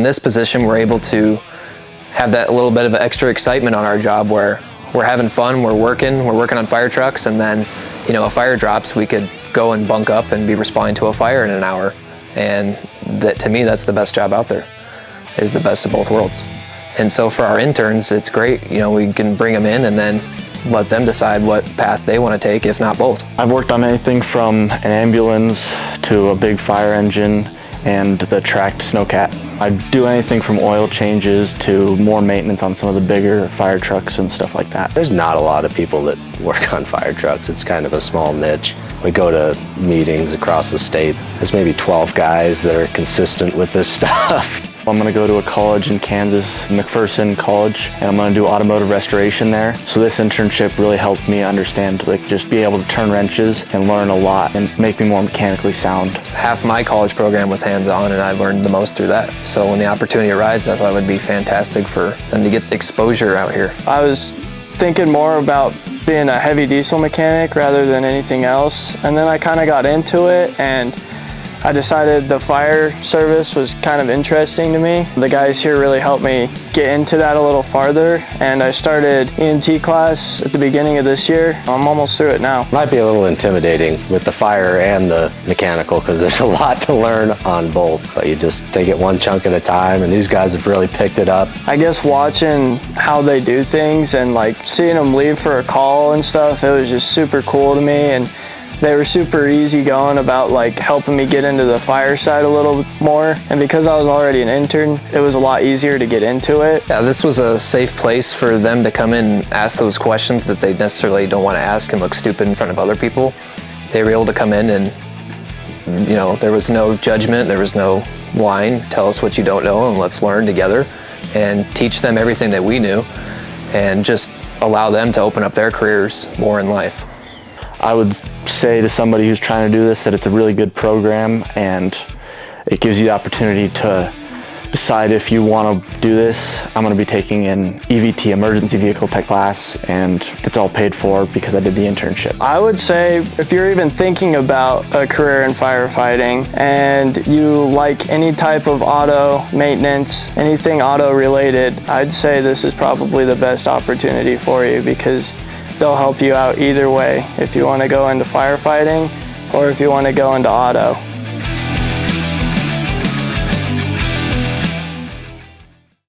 this position, we're able to have that little bit of extra excitement on our job where we're having fun, we're working on fire trucks, and then, you know, a fire drops, we could go and bunk up and be responding to a fire in an hour. And that, to me, that's the best job out there, is the best of both worlds. And so for our interns, it's great. You know, we can bring them in and then let them decide what path they want to take, if not both. I've worked on anything from an ambulance to a big fire engine and the tracked snowcat. I do anything from oil changes to more maintenance on some of the bigger fire trucks and stuff like that. There's not a lot of people that work on fire trucks. It's kind of a small niche. We go to meetings across the state. There's maybe 12 guys that are consistent with this stuff. I'm going to go to a college in Kansas, McPherson College, and I'm going to do automotive restoration there. So this internship really helped me understand, like, just be able to turn wrenches and learn a lot and make me more mechanically sound. Half my college program was hands-on, and I learned the most through that. So when the opportunity arises, I thought it would be fantastic for them to get exposure out here. I was thinking more about being a heavy diesel mechanic rather than anything else, and then I kind of got into it, and I decided the fire service was kind of interesting to me. The guys here really helped me get into that a little farther, and I started EMT class at the beginning of this year. I'm almost through it now. Might be a little intimidating with the fire and the mechanical because there's a lot to learn on both, but you just take it one chunk at a time, and these guys have really picked it up. I guess watching how they do things and like seeing them leave for a call and stuff, it was just super cool to me, and they were super easygoing about like helping me get into the fire side a little more. And because I was already an intern, it was a lot easier to get into it. Yeah, this was a safe place for them to come in and ask those questions that they necessarily don't want to ask and look stupid in front of other people. They were able to come in and, you know, there was no judgment, there was no line, tell us what you don't know and let's learn together, and teach them everything that we knew and just allow them to open up their careers more in life. I would say to somebody who's trying to do this that it's a really good program, and it gives you the opportunity to decide if you want to do this. I'm going to be taking an EVT, emergency vehicle tech class, and it's all paid for because I did the internship. I would say if you're even thinking about a career in firefighting and you like any type of auto maintenance, anything auto related, I'd say this is probably the best opportunity for you because they'll help you out either way if you want to go into firefighting or if you want to go into auto.